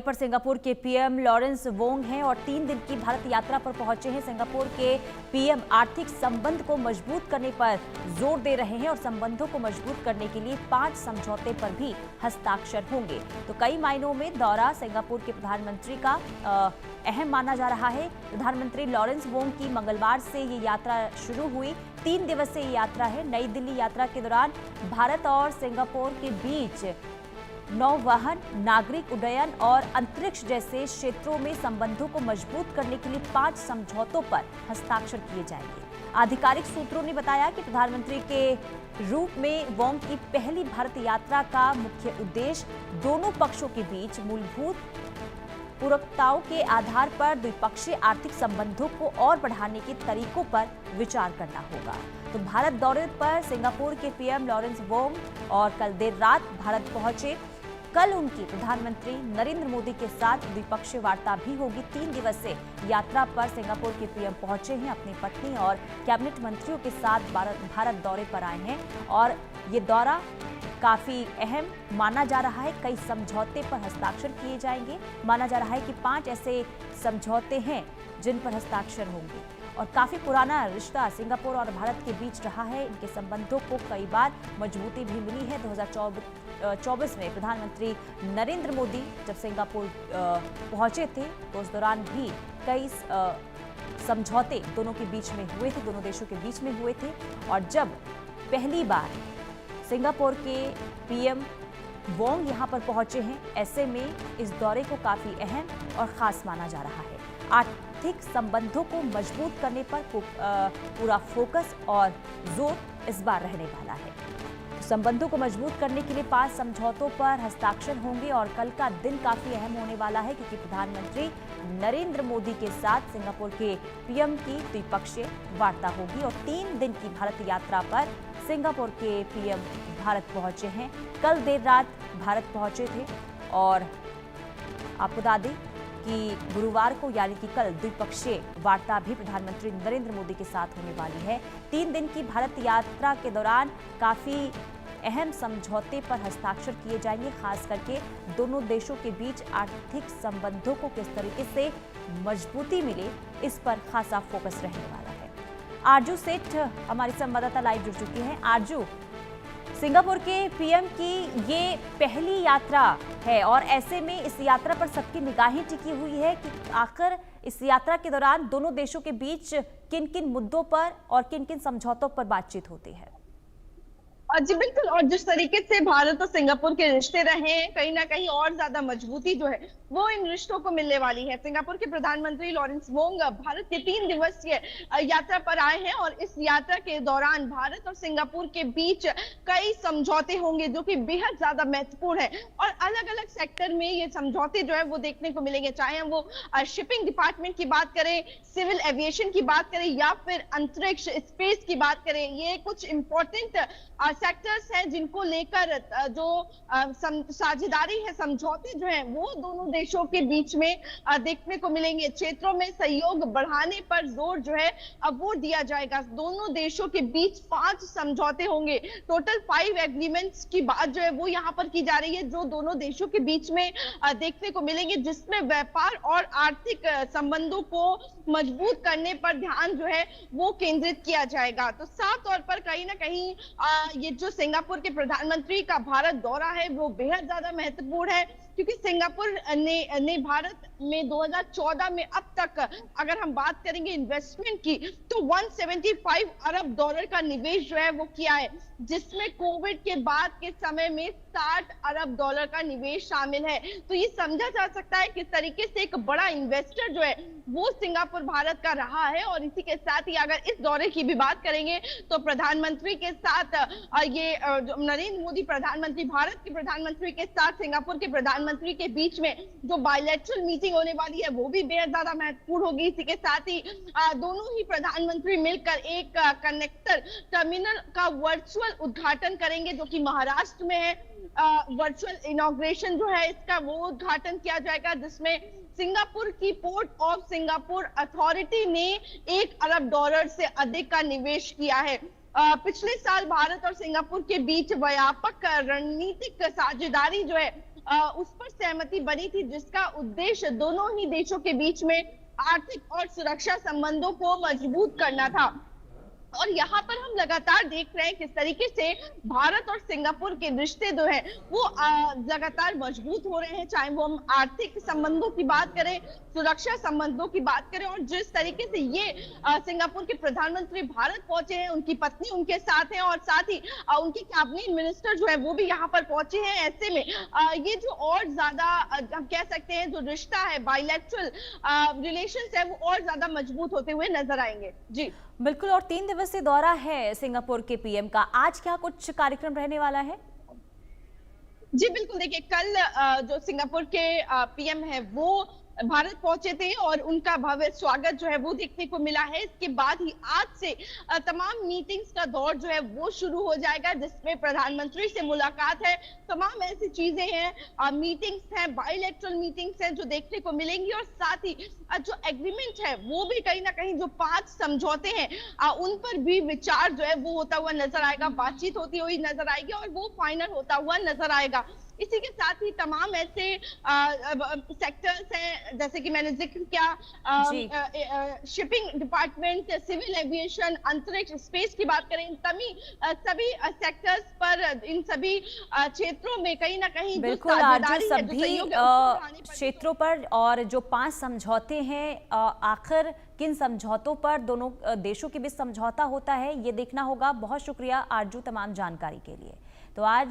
पर सिंगापुर के PM Lawrence Wong हैं और 3 दिन की भारत यात्रा पर पहुंचे हैं। सिंगापुर के पीएम आर्थिक संबंध को मजबूत करने पर जोर दे रहे हैं और संबंधों को मजबूत करने के लिए 5 समझौते पर भी हस्ताक्षर होंगे। तो कई मायनों में दौरा सिंगापुर के प्रधानमंत्री का अहम माना जा रहा है। प्रधानमंत्री लॉरेंस वोंग की मंगलवार से ये यात्रा शुरू हुई। 3 दिवसीय ये यात्रा है। नई दिल्ली यात्रा के दौरान भारत और सिंगापुर के बीच नौवहन, नागरिक उड्डयन और अंतरिक्ष जैसे क्षेत्रों में संबंधों को मजबूत करने के लिए 5 समझौतों पर हस्ताक्षर किए जाएंगे। आधिकारिक सूत्रों ने बताया कि प्रधानमंत्री के रूप में वोंग की पहली भारत यात्रा का मुख्य उद्देश्य दोनों पक्षों के बीच मूलभूत पूरकताओं के आधार पर द्विपक्षीय आर्थिक संबंधों को और बढ़ाने के तरीकों पर विचार करना होगा। तो भारत दौरे पर सिंगापुर के पीएम लॉरेंस वोंग और कल देर रात भारत पहुंचे। कल उनकी प्रधानमंत्री नरेंद्र मोदी के साथ द्विपक्षीय वार्ता भी होगी। 3 दिवसीय यात्रा पर सिंगापुर के पीएम पहुंचे हैं। अपनी पत्नी और कैबिनेट मंत्रियों के साथ भारत दौरे पर आए हैं और ये दौरा काफी अहम माना जा रहा है। कई समझौते पर हस्ताक्षर किए जाएंगे। माना जा रहा है कि 5 ऐसे समझौते हैं जिन पर हस्ताक्षर होंगे और काफी पुराना रिश्ता सिंगापुर और भारत के बीच रहा है। इनके संबंधों को कई बार मजबूती भी मिली है। 2024 में प्रधानमंत्री नरेंद्र मोदी जब सिंगापुर पहुंचे थे तो उस दौरान भी कई समझौते दोनों के बीच में हुए थे, दोनों देशों के बीच में हुए थे। और जब पहली बार सिंगापुर के पीएम वोंग यहां पर पहुंचे हैं, ऐसे में इस दौरे को काफी अहम और खास माना जा रहा है। आर्थिक संबंधों को मजबूत करने पर पूरा फोकस और जोर इस बार रहने वाला है। संबंधों को मजबूत करने के लिए 5 समझौतों पर हस्ताक्षर होंगे और कल का दिन काफी अहम होने वाला है क्योंकि प्रधानमंत्री नरेंद्र मोदी के साथ सिंगापुर के पीएम की द्विपक्षीय वार्ता होगी और 3 दिन की भारत यात्रा पर सिंगापुर के पीएम भारत पहुंचे हैं। कल देर रात भारत पहुंचे थे और आपको बता दें कि गुरुवार को यानी कि कल द्विपक्षीय वार्ता भी प्रधानमंत्री नरेंद्र मोदी के साथ होने वाली है। 3 दिन की भारत यात्रा के दौरान काफी अहम समझौते पर हस्ताक्षर किए जाएंगे। खास करके दोनों देशों के बीच आर्थिक संबंधों को किस तरीके से मजबूती मिले, इस पर खासा फोकस रहने वाला है। आरजू सेठ हमारी संवाददाता लाइव जुड़ चुकी हैं। आरजू, सिंगापुर के पीएम की ये पहली यात्रा है और ऐसे में इस यात्रा पर सबकी निगाहें टिकी हुई है कि आखिर इस यात्रा के दौरान दोनों देशों के बीच किन किन मुद्दों पर और किन किन समझौतों पर बातचीत होती है। जी बिल्कुल। और जिस तरीके से भारत और सिंगापुर के रिश्ते रहे हैं, कहीं ना कहीं और ज्यादा मजबूती जो है वो इन रिश्तों को मिलने वाली है। सिंगापुर के प्रधानमंत्री लॉरेंस वोंग भारत के 3 दिवसीय यात्रा पर आए हैं और इस यात्रा के दौरान भारत और सिंगापुर के बीच कई समझौते होंगे जो कि बेहद ज्यादा महत्वपूर्ण है और अलग अलग सेक्टर में ये समझौते जो है वो देखने को मिलेंगे। चाहे हम वो शिपिंग डिपार्टमेंट की बात करें, सिविल एविएशन की बात करें या फिर अंतरिक्ष स्पेस की बात करें, ये कुछ इंपॉर्टेंट सेक्टर्स हैं जिनको लेकर जो साझेदारी है, समझौते जो हैं वो दोनों देशों के बीच में देखने को मिलेंगे। क्षेत्रों में सहयोग बढ़ाने पर जोर जो है अब वो दिया जाएगा। दोनों देशों के बीच 5 समझौते होंगे। टोटल 5 एग्रीमेंट्स की बात जो है वो यहाँ पर की जा रही है जो दोनों देशों के बीच में देखने को मिलेंगे, जिसमें व्यापार और आर्थिक संबंधों को मजबूत करने पर ध्यान जो है वो केंद्रित किया जाएगा। तो साफ तौर पर कहीं ना कहीं ये जो सिंगापुर के प्रधानमंत्री का भारत दौरा है वो बेहद ज्यादा महत्वपूर्ण है क्योंकि सिंगापुर ने भारत में 2014 में अब तक अगर हम बात करेंगे इन्वेस्टमेंट की तो 175 अरब डॉलर का निवेश जो है वो किया है, जिसमें कोविड के बाद के समय में 60 अरब डॉलर का निवेश शामिल है। तो ये समझा जा सकता है किस तरीके से एक बड़ा इन्वेस्टर जो है वो सिंगापुर भारत का रहा है। और इसी के साथ ही अगर इस दौरे की भी बात करेंगे तो प्रधानमंत्री के साथ ये नरेंद्र मोदी प्रधानमंत्री, भारत के प्रधानमंत्री के साथ सिंगापुर के प्रधानमंत्री के बीच में जो बायलैटरल मीटिंग होने वाली है वो भी बेहद ज्यादा महत्वपूर्ण होगी। इसी के साथ ही दोनों ही प्रधानमंत्री मिलकर एक कनेक्टर टर्मिनल का वर्चुअल उद्घाटन करेंगे जो कि महाराष्ट्र में है। वर्चुअल इनॉग्रेशन जो है इसका वो उद्घाटन किया जाएगा, जिसमें सिंगापुर की पोर्ट ऑफ सिंगापुर अथॉरिटी ने 1 अरब डॉलर से अधिक का निवेश किया है। पिछले साल भारत और सिंगापुर के बीच व्यापक रणनीतिक साझेदारी जो है उस पर सहमति बनी थी, जिसका उद्देश्य दोनों ही देशों के बीच में आर्थिक और सुरक्षा संबंधों को मजबूत करना था। और यहाँ पर हम लगातार देख रहे हैं किस तरीके से भारत और सिंगापुर के रिश्ते जो है वो लगातार मजबूत हो रहे हैं, चाहे वो हम आर्थिक संबंधों की बात करें, सुरक्षा संबंधों की बात करें। और जिस तरीके से ये सिंगापुर के प्रधानमंत्री भारत पहुंचे हैं, उनकी पत्नी उनके साथ हैं और साथ ही उनके कैबिनेट मिनिस्टर जो है वो भी यहाँ पर पहुंचे हैं। ऐसे में ये जो और ज्यादा हम कह सकते हैं जो रिश्ता है, बायलैटरल रिलेशंस है, वो और ज्यादा मजबूत होते हुए नजर आएंगे। जी बिल्कुल। और 3 दिवसीय दौरा है सिंगापुर के पीएम का, आज क्या कुछ कार्यक्रम रहने वाला है? जी बिल्कुल, देखिए कल जो सिंगापुर के पीएम है वो भारत पहुंचे थे और उनका भव्य स्वागत जो है वो देखने को मिला है। इसके बाद ही आज से तमाम मीटिंग्स का दौर जो है वो शुरू हो जाएगा, जिसमें प्रधानमंत्री से मुलाकात है, तमाम ऐसी चीजें हैं, मीटिंग्स हैं, बायलैटरल मीटिंग्स हैं जो देखने को मिलेंगी। और साथ ही जो एग्रीमेंट है वो भी कहीं ना कहीं जो 5 समझौते हैं उन पर भी विचार जो है वो होता हुआ नजर आएगा, बातचीत होती हुई नजर आएगी और वो फाइनल होता हुआ नजर आएगा। इसी के साथ ही तमाम ऐसे सेक्टर्स हैं, जैसे कि मैंने जिक्र किया, शिपिंग डिपार्टमेंट, सिविल एविएशन, अंतरिक्ष, स्पेस की बात करें, सभी सेक्टर्स पर, इन सभी क्षेत्रों में कहीं ना कहीं बिल्कुल आरजू, सभी क्षेत्रों पर। और जो 5 समझौते हैं, आखिर किन समझौतों पर दोनों देशों के बीच समझौता होता है, ये देखना होगा। बहुत शुक्रिया आरजू तमाम जानकारी के लिए। तो आज